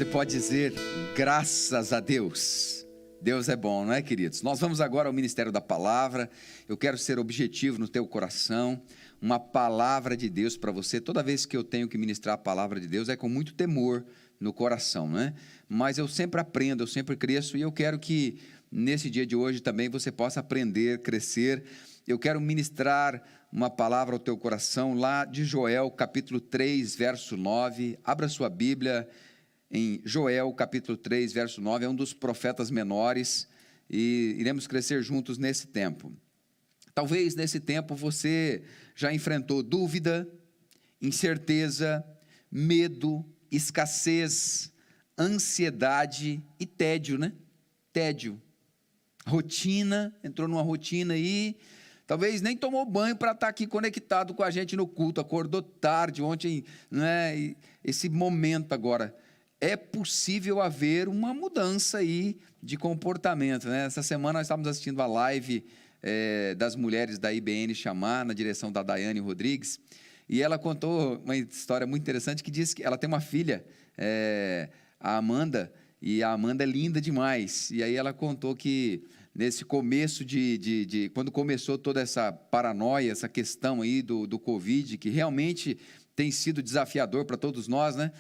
Você pode dizer, graças a Deus. Deus é bom, não é, queridos? Nós vamos agora ao Ministério da Palavra. Eu quero ser objetivo no teu coração. Uma palavra de Deus para você. Toda vez que eu tenho que ministrar a palavra de Deus, é com muito temor no coração, não é? Mas eu sempre aprendo, eu sempre cresço, e eu quero que nesse dia de hoje também você possa aprender, crescer. Eu quero ministrar uma palavra ao teu coração lá de Joel, capítulo 3, verso 9. Abra sua Bíblia em Joel, capítulo 3, verso 9. É um dos profetas menores e iremos crescer juntos nesse tempo. Talvez nesse tempo você já enfrentou dúvida, incerteza, medo, escassez, ansiedade e tédio, né? Tédio. Rotina, entrou numa rotina aí, talvez nem tomou banho para estar aqui conectado com a gente no culto, acordou tarde ontem, né? E esse momento agora. É possível haver uma mudança aí de comportamento, né? Essa semana nós estávamos assistindo a live das mulheres da IBN Chamar, na direção da Daiane Rodrigues, e ela contou uma história muito interessante que diz que ela tem uma filha, a Amanda, e a Amanda é linda demais, e aí ela contou que nesse começo quando começou toda essa paranoia, essa questão aí do Covid, que realmente tem sido desafiador para todos nós, né?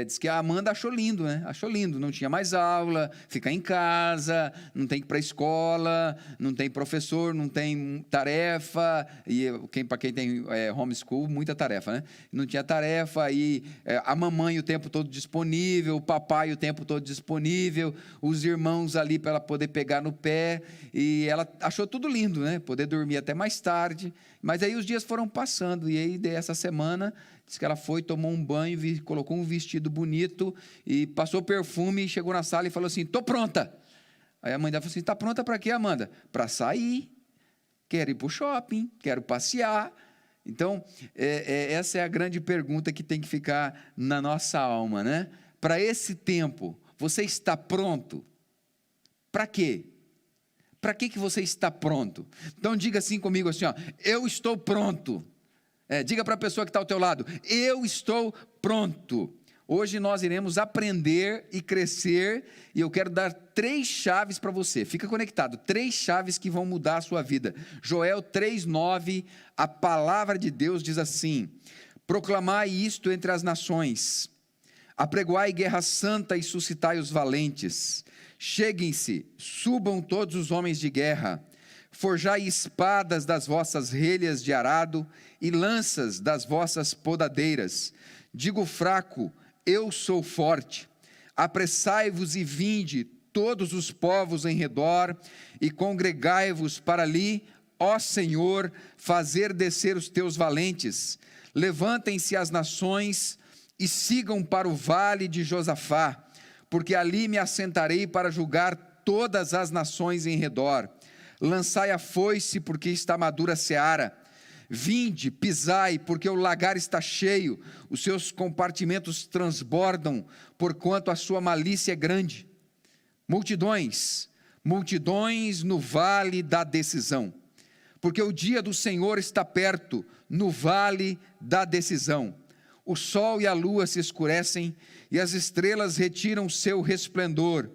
Diz que a Amanda achou lindo, né? Achou lindo, não tinha mais aula, ficar em casa, não tem que ir para a escola, não tem professor, não tem tarefa, e para quem tem homeschool, muita tarefa, né? Não tinha tarefa, e a mamãe o tempo todo disponível, o papai o tempo todo disponível, os irmãos ali para ela poder pegar no pé, e ela achou tudo lindo, né? Poder dormir até mais tarde, mas aí os dias foram passando, e aí dessa semana, diz que ela foi, tomou um banho, colocou um vestido bonito e passou perfume, e chegou na sala e falou assim, estou pronta. Aí a mãe dela falou assim, está pronta para quê, Amanda? Para sair, quero ir para o shopping, quero passear. Então, essa é a grande pergunta que tem que ficar na nossa alma, né? Para esse tempo, você está pronto? Para quê? Para que você está pronto? Então diga assim comigo assim, ó, eu estou pronto. Diga para a pessoa que está ao teu lado, eu estou pronto. Hoje nós iremos aprender e crescer, e eu quero dar 3 chaves para você, fica conectado, 3 chaves que vão mudar a sua vida. Joel 3,9, a palavra de Deus diz assim, proclamai isto entre as nações, apregoai guerra santa e suscitai os valentes, cheguem-se, subam todos os homens de guerra, forjai espadas das vossas relhas de arado e lanças das vossas podadeiras. Digo fraco, eu sou forte. Apressai-vos e vinde todos os povos em redor e congregai-vos para ali, ó Senhor, fazer descer os teus valentes. Levantem-se as nações e sigam para o vale de Josafá, porque ali me assentarei para julgar todas as nações em redor. Lançai a foice, porque está madura a seara. Vinde, pisai, porque o lagar está cheio, os seus compartimentos transbordam, porquanto a sua malícia é grande. Multidões, multidões no vale da decisão, porque o dia do Senhor está perto, no vale da decisão. O sol e a lua se escurecem, e as estrelas retiram seu resplendor.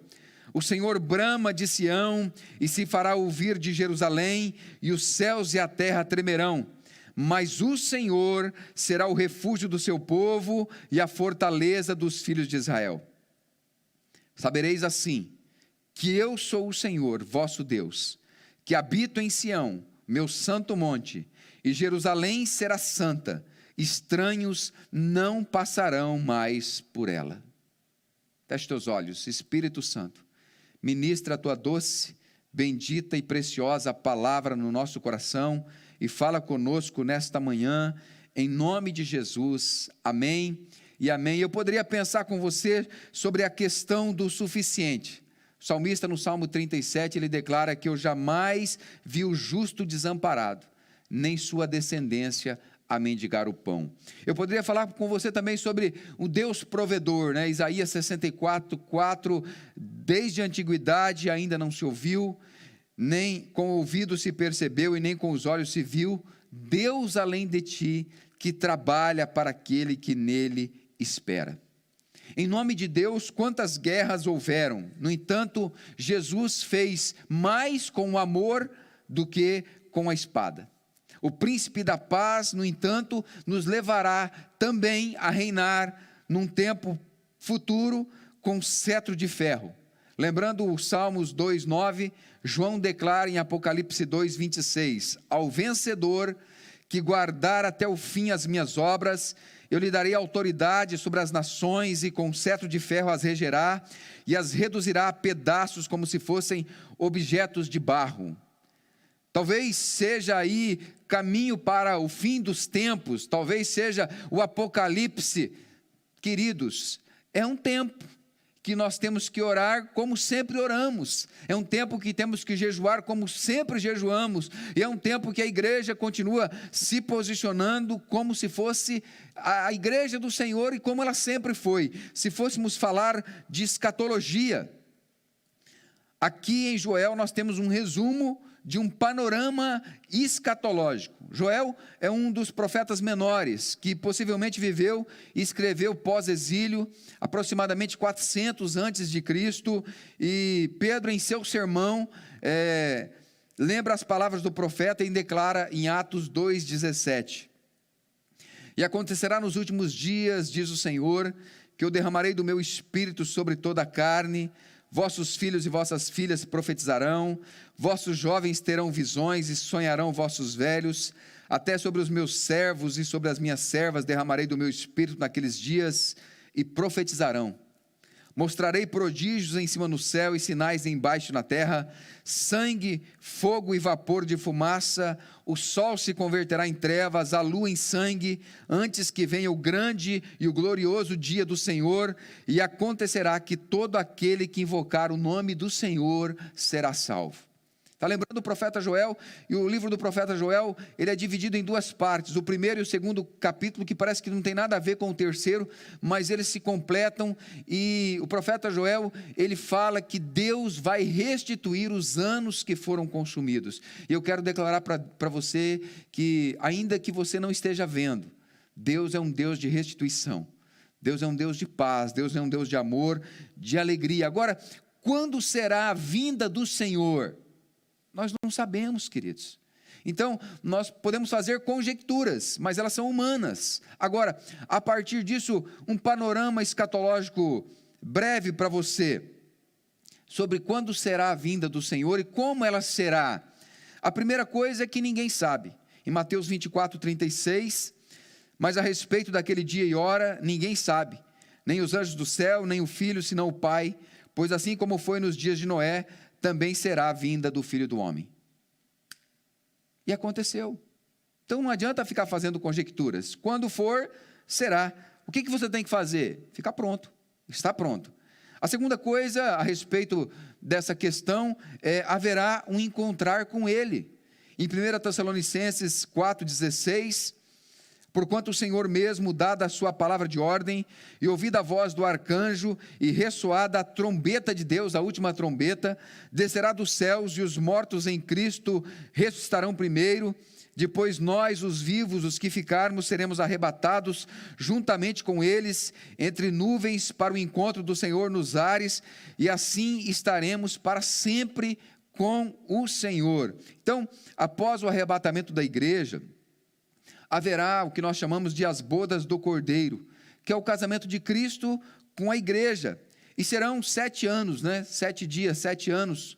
O Senhor brama de Sião, e se fará ouvir de Jerusalém, e os céus e a terra tremerão. Mas o Senhor será o refúgio do seu povo, e a fortaleza dos filhos de Israel. Sabereis assim, que eu sou o Senhor, vosso Deus, que habito em Sião, meu santo monte, e Jerusalém será santa, estranhos não passarão mais por ela. Feche teus olhos, Espírito Santo. Ministra a tua doce, bendita e preciosa palavra no nosso coração e fala conosco nesta manhã, em nome de Jesus, amém e amém. Eu poderia pensar com você sobre a questão do suficiente. O salmista no Salmo 37, ele declara que eu jamais vi o justo desamparado, nem sua descendência a mendigar o pão. Eu poderia falar com você também sobre o Deus provedor, né? Isaías 64:4, desde a antiguidade ainda não se ouviu, nem com o ouvido se percebeu e nem com os olhos se viu, Deus além de ti, que trabalha para aquele que nele espera. Em nome de Deus, quantas guerras houveram. No entanto, Jesus fez mais com o amor do que com a espada. O príncipe da paz, no entanto, nos levará também a reinar num tempo futuro com cetro de ferro. Lembrando os Salmos 2:9, João declara em Apocalipse 2:26, ao vencedor que guardar até o fim as minhas obras, eu lhe darei autoridade sobre as nações, e com cetro de ferro as regerá, e as reduzirá a pedaços como se fossem objetos de barro. Talvez seja aí caminho para o fim dos tempos, talvez seja o Apocalipse. Queridos, é um tempo que nós temos que orar como sempre oramos, é um tempo que temos que jejuar como sempre jejuamos, e é um tempo que a igreja continua se posicionando como se fosse a igreja do Senhor e como ela sempre foi. Se fôssemos falar de escatologia, aqui em Joel nós temos um resumo de um panorama escatológico. Joel é um dos profetas menores, que possivelmente viveu e escreveu pós-exílio, aproximadamente 400 antes de Cristo, e Pedro, em seu sermão, lembra as palavras do profeta e declara em Atos 2:17, e acontecerá nos últimos dias, diz o Senhor, que eu derramarei do meu espírito sobre toda a carne, vossos filhos e vossas filhas profetizarão, vossos jovens terão visões e sonharão vossos velhos, até sobre os meus servos e sobre as minhas servas derramarei do meu espírito naqueles dias e profetizarão. Mostrarei prodígios em cima no céu e sinais embaixo na terra, sangue, fogo e vapor de fumaça, o sol se converterá em trevas, a lua em sangue, antes que venha o grande e o glorioso dia do Senhor, e acontecerá que todo aquele que invocar o nome do Senhor será salvo. Está lembrando o profeta Joel? E o livro do profeta Joel, ele é dividido em duas partes, o primeiro e o segundo capítulo, que parece que não tem nada a ver com o terceiro, mas eles se completam, e o profeta Joel, ele fala que Deus vai restituir os anos que foram consumidos. E eu quero declarar para você que, ainda que você não esteja vendo, Deus é um Deus de restituição, Deus é um Deus de paz, Deus é um Deus de amor, de alegria. Agora, quando será a vinda do Senhor? Nós não sabemos, queridos. Então, nós podemos fazer conjecturas, mas elas são humanas. Agora, a partir disso, um panorama escatológico breve para você, sobre quando será a vinda do Senhor e como ela será. A primeira coisa é que ninguém sabe. Em Mateus 24:36, mas a respeito daquele dia e hora, ninguém sabe, nem os anjos do céu, nem o Filho, senão o Pai, pois assim como foi nos dias de Noé, também será a vinda do Filho do Homem. E aconteceu. Então não adianta ficar fazendo conjecturas. Quando for, será. O que você tem que fazer? Ficar pronto, está pronto. A segunda coisa a respeito dessa questão é: haverá um encontrar com Ele. Em 1 Tessalonicenses 4:16, porquanto o Senhor mesmo, dada a sua palavra de ordem, e ouvida a voz do arcanjo, e ressoada a trombeta de Deus, a última trombeta, descerá dos céus, e os mortos em Cristo ressuscitarão primeiro. Depois nós, os vivos, os que ficarmos, seremos arrebatados juntamente com eles, entre nuvens, para o encontro do Senhor nos ares, e assim estaremos para sempre com o Senhor. Então, após o arrebatamento da igreja, haverá o que nós chamamos de as bodas do Cordeiro, que é o casamento de Cristo com a igreja, e serão 7 anos, 7 dias, 7 anos,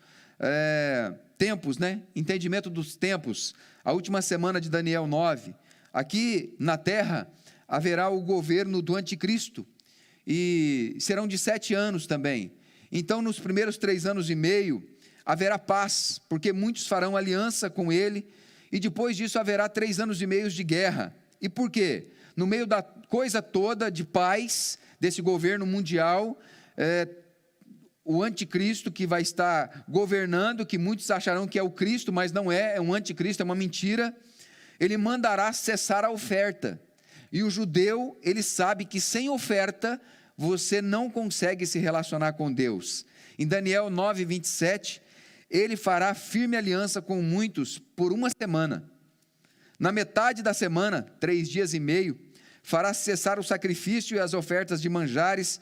tempos, entendimento dos tempos, a última semana de Daniel 9, aqui na terra haverá o governo do anticristo, e serão de 7 anos também. Então nos primeiros 3 anos e meio haverá paz, porque muitos farão aliança com ele, e depois disso haverá 3 anos e meio de guerra. E por quê? No meio da coisa toda de paz, desse governo mundial, o anticristo que vai estar governando, que muitos acharão que é o Cristo, mas não é, é um anticristo, é uma mentira, ele mandará cessar a oferta. E o judeu, ele sabe que sem oferta, você não consegue se relacionar com Deus. Em Daniel 9:27, ele fará firme aliança com muitos por 1 semana. Na metade da semana, 3 dias e meio, fará cessar o sacrifício e as ofertas de manjares,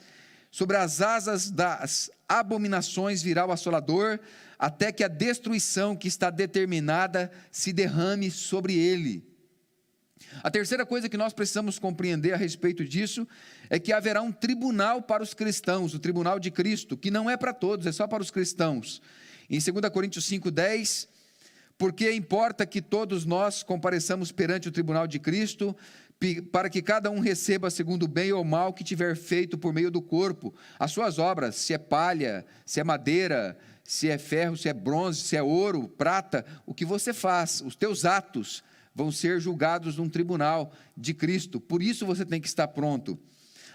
Sobre as asas das abominações virá o assolador, até que a destruição que está determinada se derrame sobre ele. A terceira coisa que nós precisamos compreender a respeito disso é que haverá um tribunal para os cristãos, o tribunal de Cristo, que não é para todos, é só para os cristãos. Em 2 Coríntios 5:10, porque importa que todos nós compareçamos perante o tribunal de Cristo, para que cada um receba segundo o bem ou mal que tiver feito por meio do corpo, as suas obras, se é palha, se é madeira, se é ferro, se é bronze, se é ouro, prata, o que você faz, os teus atos vão ser julgados num tribunal de Cristo, por isso você tem que estar pronto.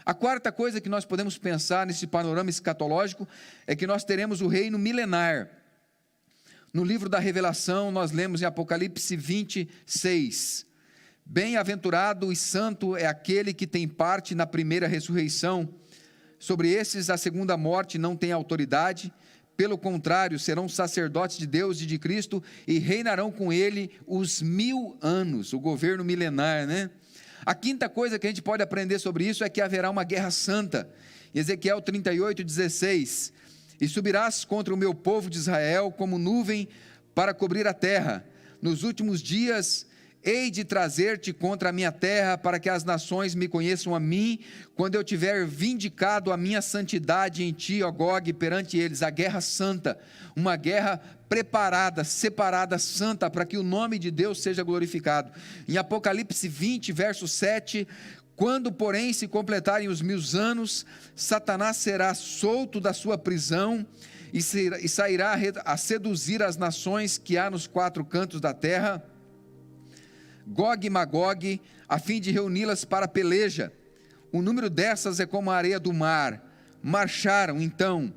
A quarta coisa que nós podemos pensar nesse panorama escatológico é que nós teremos o reino milenar. No livro da Revelação, nós lemos em Apocalipse 26, bem-aventurado e santo é aquele que tem parte na primeira ressurreição. Sobre esses a segunda morte não tem autoridade, pelo contrário, serão sacerdotes de Deus e de Cristo e reinarão com ele os 1000 anos, o governo milenar, né? A quinta coisa que a gente pode aprender sobre isso é que haverá uma guerra santa. Ezequiel 38:16, e subirás contra o meu povo de Israel como nuvem para cobrir a terra. Nos últimos dias hei de trazer-te contra a minha terra, para que as nações me conheçam a mim, quando eu tiver vindicado a minha santidade em ti, ó Gog, perante eles. A guerra santa, uma guerra preparada, separada, santa, para que o nome de Deus seja glorificado. Em Apocalipse 20, verso 7, quando, porém, se completarem os 1000 anos, Satanás será solto da sua prisão e sairá a seduzir as nações que há nos 4 cantos da terra, Gog e Magog, a fim de reuni-las para a peleja. O número dessas é como a areia do mar. Marcharam, então,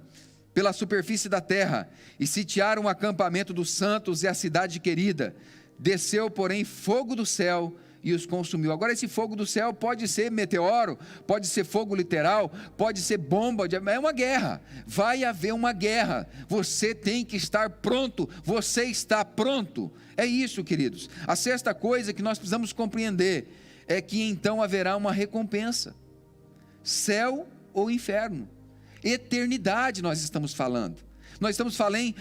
pela superfície da terra, e sitiaram o acampamento dos santos e a cidade querida. Desceu, porém, fogo do céu e os consumiu. Agora, esse fogo do céu pode ser meteoro, pode ser fogo literal, pode ser bomba, é uma guerra, vai haver uma guerra, você tem que estar pronto, você está pronto, é isso, queridos. A sexta coisa que nós precisamos compreender é que então haverá uma recompensa, céu ou inferno, eternidade nós estamos falando,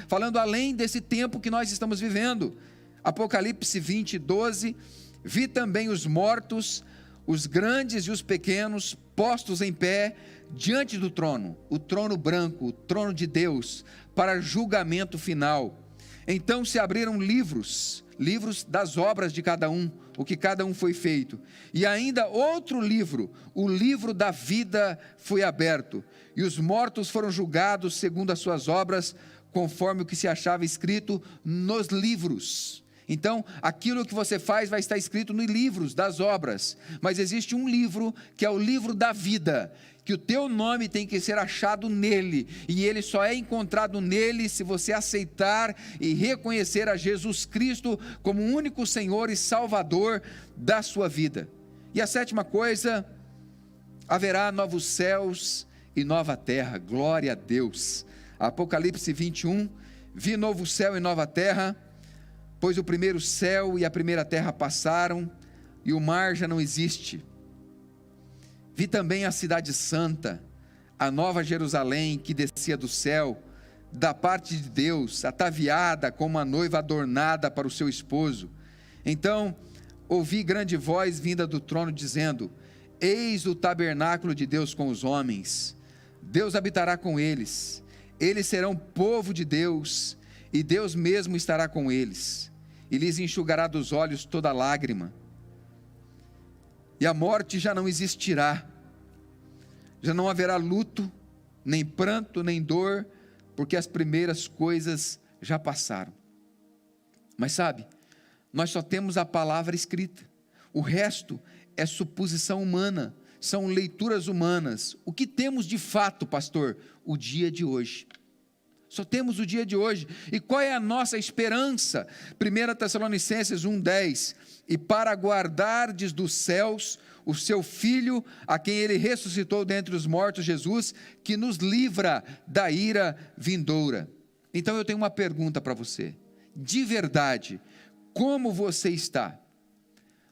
falando além desse tempo que nós estamos vivendo. Apocalipse 20:12, vi também os mortos, os grandes e os pequenos, postos em pé, diante do trono, o trono branco, o trono de Deus, para julgamento final. Então se abriram livros das obras de cada um, o que cada um foi feito. E ainda outro livro, o livro da vida foi aberto, e os mortos foram julgados segundo as suas obras, conforme o que se achava escrito nos livros. Então, aquilo que você faz vai estar escrito nos livros das obras, mas existe um livro que é o livro da vida, que o teu nome tem que ser achado nele, e ele só é encontrado nele se você aceitar e reconhecer a Jesus Cristo como o único Senhor e Salvador da sua vida. E a sétima coisa, haverá novos céus e nova terra, glória a Deus. Apocalipse 21, vi novo céu e nova terra, pois o primeiro céu e a primeira terra passaram, e o mar já não existe. Vi também a cidade santa, a nova Jerusalém, que descia do céu, da parte de Deus, ataviada como uma noiva adornada para o seu esposo. Então ouvi grande voz vinda do trono, dizendo: eis o tabernáculo de Deus com os homens, Deus habitará com eles, eles serão povo de Deus, e Deus mesmo estará com eles, e lhes enxugará dos olhos toda lágrima, e a morte já não existirá, já não haverá luto, nem pranto, nem dor, porque as primeiras coisas já passaram. Mas sabe, nós só temos a palavra escrita, o resto é suposição humana, são leituras humanas. O que temos de fato, pastor? O dia de hoje. Só temos o dia de hoje. E qual é a nossa esperança? 1 Tessalonicenses 1:10, e para guardardes dos céus o seu Filho, a quem ele ressuscitou dentre os mortos, Jesus, que nos livra da ira vindoura. Então eu tenho uma pergunta para você, de verdade, como você está?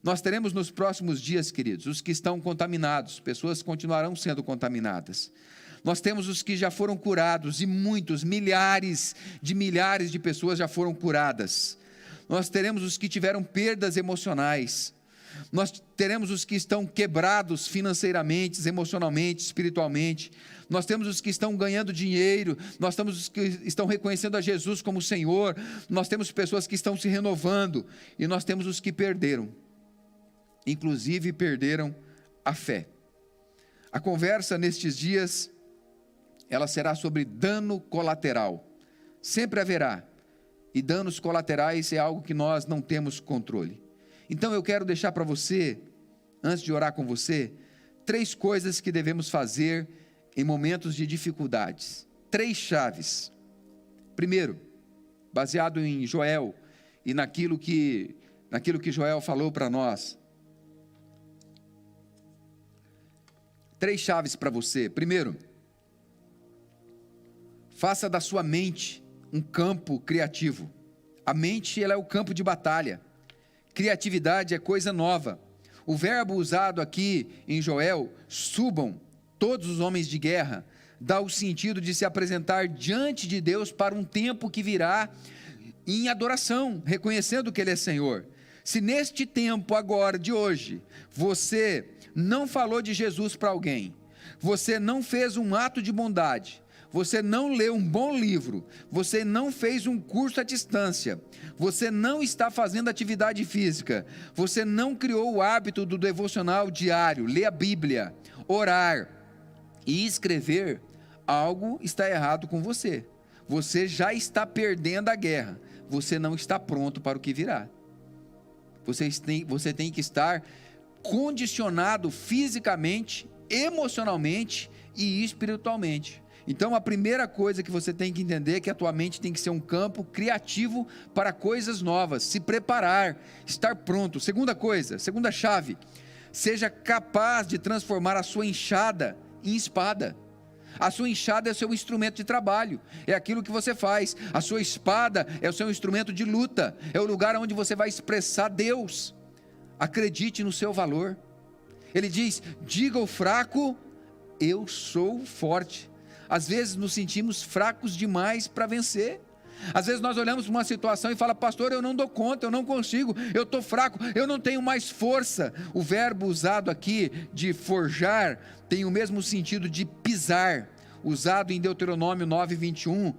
Nós teremos nos próximos dias, queridos, os que estão contaminados, pessoas continuarão sendo contaminadas. Nós temos os que já foram curados, e muitos, milhares de pessoas já foram curadas. Nós teremos os que tiveram perdas emocionais. Nós teremos os que estão quebrados financeiramente, emocionalmente, espiritualmente. Nós temos os que estão ganhando dinheiro. Nós temos os que estão reconhecendo a Jesus como Senhor. Nós temos pessoas que estão se renovando. E nós temos os que perderam. Inclusive perderam a fé. A conversa nestes dias, ela será sobre dano colateral. Sempre haverá. E danos colaterais é algo que nós não temos controle. Então eu quero deixar para você, antes de orar com você, 3 coisas que devemos fazer em momentos de dificuldades. 3 chaves. Primeiro, baseado em Joel e naquilo que Joel falou para nós. 3 chaves para você. Primeiro, faça da sua mente um campo criativo. A mente, ela é o campo de batalha. Criatividade é coisa nova. O verbo usado aqui em Joel, subam, todos os homens de guerra, dá o sentido de se apresentar diante de Deus para um tempo que virá em adoração, reconhecendo que Ele é Senhor. Se neste tempo agora, de hoje, você não falou de Jesus para alguém, você não fez um ato de bondade, você não leu um bom livro, você não fez um curso à distância, você não está fazendo atividade física, você não criou o hábito do devocional diário, ler a Bíblia, orar e escrever, algo está errado com você. Você já está perdendo a guerra, você não está pronto para o que virá. Você tem que estar condicionado fisicamente, emocionalmente e espiritualmente. Então a primeira coisa que você tem que entender é que a tua mente tem que ser um campo criativo para coisas novas, se preparar, estar pronto. Segunda coisa, segunda chave, seja capaz de transformar a sua enxada em espada. A sua enxada é o seu instrumento de trabalho, é aquilo que você faz. A sua espada é o seu instrumento de luta, é o lugar onde você vai expressar Deus. Acredite no seu valor. Ele diz, diga ao fraco, eu sou forte. Às vezes nos sentimos fracos demais para vencer. Às vezes nós olhamos para uma situação e falamos, pastor, eu não dou conta, eu não consigo, eu estou fraco, eu não tenho mais força. O verbo usado aqui de forjar tem o mesmo sentido de pisar, usado em Deuteronômio 9:21,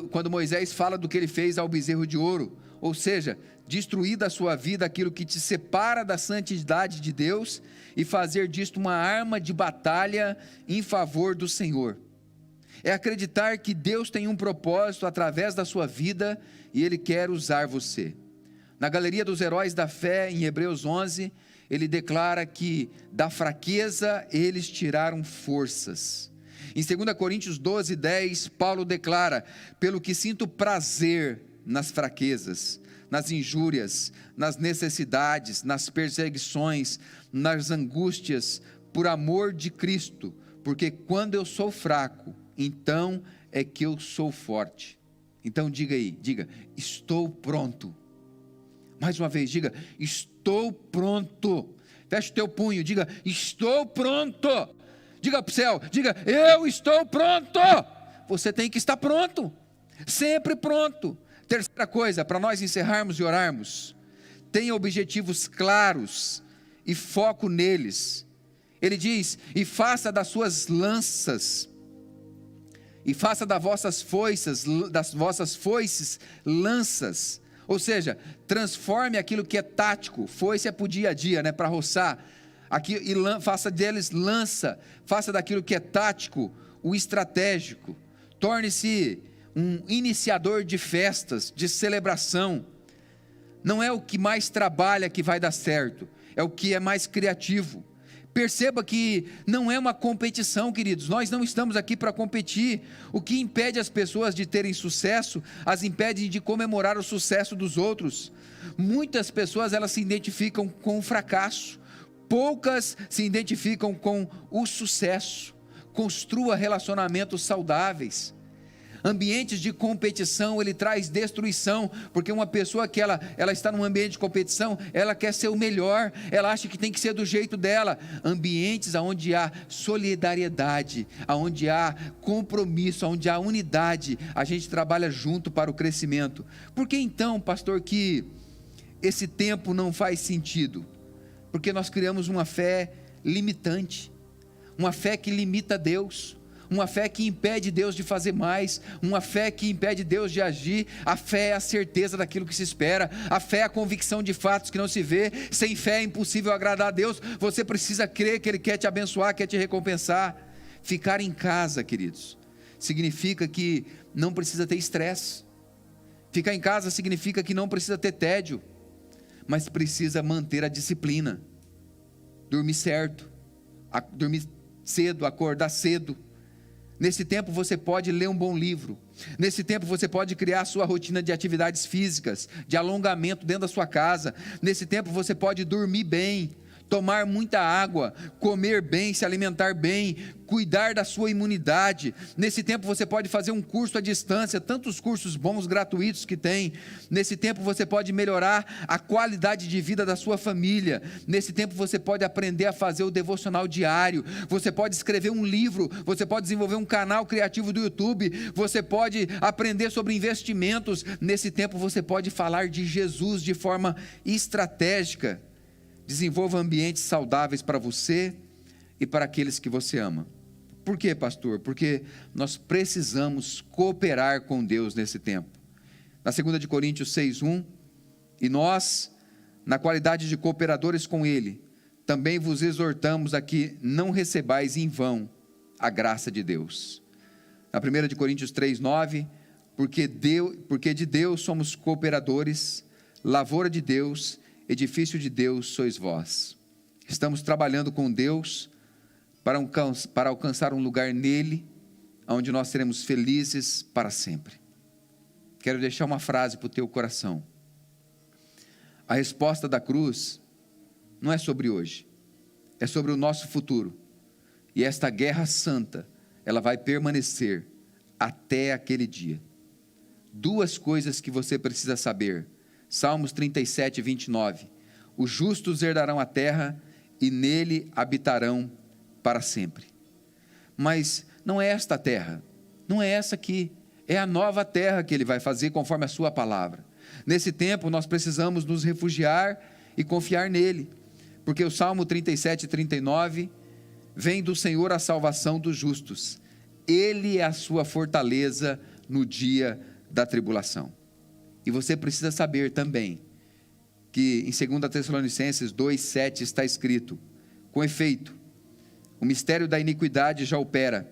quando Moisés fala do que ele fez ao bezerro de ouro, ou seja, destruir da sua vida aquilo que te separa da santidade de Deus e fazer disto uma arma de batalha em favor do Senhor. É acreditar que Deus tem um propósito através da sua vida e Ele quer usar você. Na galeria dos heróis da fé, em Hebreus 11, ele declara que da fraqueza eles tiraram forças. Em 2 Coríntios 12:10, Paulo declara, pelo que sinto prazer nas fraquezas, nas injúrias, nas necessidades, nas perseguições, nas angústias, por amor de Cristo, porque quando eu sou fraco, então é que eu sou forte. Então diga, estou pronto. Mais uma vez, diga, estou pronto. Feche o teu punho, diga, estou pronto. Diga para o céu, diga, eu estou pronto. Você tem que estar pronto, sempre pronto. Terceira coisa, para nós encerrarmos e orarmos, tenha objetivos claros e foco neles. Ele diz, e faça das suas lanças, e faça das vossas foices lanças, ou seja, transforme aquilo que é tático, foice é para o dia a dia, para roçar, aqui, e faça deles lança, faça daquilo que é tático, o estratégico, torne-se um iniciador de festas, de celebração. Não é o que mais trabalha que vai dar certo, é o que é mais criativo. Perceba que não é uma competição, queridos, nós não estamos aqui para competir. O que impede as pessoas de terem sucesso, as impede de comemorar o sucesso dos outros. Muitas pessoas, elas se identificam com o fracasso, poucas se identificam com o sucesso. Construa relacionamentos saudáveis. Ambientes de competição, ele traz destruição, porque uma pessoa que ela está num ambiente de competição, ela quer ser o melhor, ela acha que tem que ser do jeito dela. Ambientes onde há solidariedade, onde há compromisso, onde há unidade, a gente trabalha junto para o crescimento. Por que então, pastor, que esse tempo não faz sentido? Porque nós criamos uma fé limitante, uma fé que limita Deus, uma fé que impede Deus de fazer mais, uma fé que impede Deus de agir. A fé é a certeza daquilo que se espera, a fé é a convicção de fatos que não se vê. Sem fé é impossível agradar a Deus. Você precisa crer que Ele quer te abençoar, quer te recompensar. Ficar em casa, queridos, significa que não precisa ter estresse. Ficar em casa significa que não precisa ter tédio, mas precisa manter a disciplina, dormir certo, dormir cedo, acordar cedo. Nesse tempo você pode ler um bom livro, nesse tempo você pode criar a sua rotina de atividades físicas, de alongamento dentro da sua casa. Nesse tempo você pode dormir bem, tomar muita água, comer bem, se alimentar bem, cuidar da sua imunidade. Nesse tempo você pode fazer um curso à distância, tantos cursos bons, gratuitos que tem. Nesse tempo você pode melhorar a qualidade de vida da sua família. Nesse tempo você pode aprender a fazer o devocional diário, você pode escrever um livro, você pode desenvolver um canal criativo do YouTube, você pode aprender sobre investimentos. Nesse tempo você pode falar de Jesus de forma estratégica. Desenvolva ambientes saudáveis para você e para aqueles que você ama. Por quê, pastor? Porque nós precisamos cooperar com Deus nesse tempo. Na 2 Coríntios 6:1, e nós, na qualidade de cooperadores com Ele, também vos exortamos a que não recebais em vão a graça de Deus. Na 1 Coríntios 3:9, porque de Deus somos cooperadores, lavoura de Deus, edifício de Deus sois vós. Estamos trabalhando com Deus para alcançar um lugar nele, onde nós seremos felizes para sempre. Quero deixar uma frase para o teu coração. A resposta da cruz não é sobre hoje, é sobre o nosso futuro. E esta guerra santa, ela vai permanecer até aquele dia. Duas coisas que você precisa saber. Salmos 37:29, os justos herdarão a terra e nele habitarão para sempre. Mas não é esta terra, não é essa aqui, é a nova terra que Ele vai fazer conforme a sua palavra. Nesse tempo nós precisamos nos refugiar e confiar nele, porque o Salmo 37:39, vem do Senhor a salvação dos justos, Ele é a sua fortaleza no dia da tribulação. E você precisa saber também que em 2 Tessalonicenses 2:7 está escrito: com efeito, o mistério da iniquidade já opera,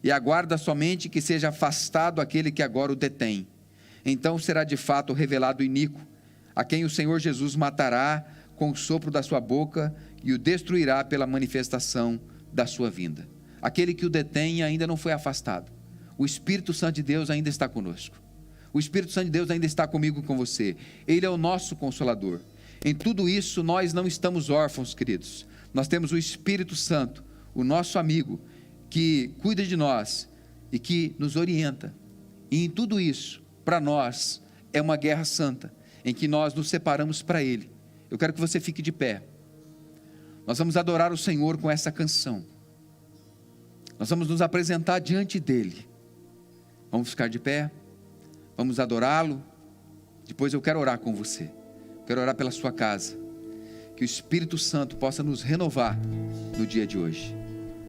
e aguarda somente que seja afastado aquele que agora o detém. Então será de fato revelado o iníquo, a quem o Senhor Jesus matará com o sopro da sua boca e o destruirá pela manifestação da sua vinda. Aquele que o detém ainda não foi afastado. O Espírito Santo de Deus ainda está conosco. O Espírito Santo de Deus ainda está comigo e com você. Ele é o nosso Consolador. Em tudo isso nós não estamos órfãos, queridos. Nós temos o Espírito Santo, o nosso amigo, que cuida de nós e que nos orienta. E em tudo isso, para nós, é uma guerra santa, em que nós nos separamos para Ele. Eu quero que você fique de pé. Nós vamos adorar o Senhor com essa canção. Nós vamos nos apresentar diante dEle. Vamos ficar de pé. Vamos adorá-lo. Depois eu quero orar com você. Quero orar pela sua casa. Que o Espírito Santo possa nos renovar no dia de hoje.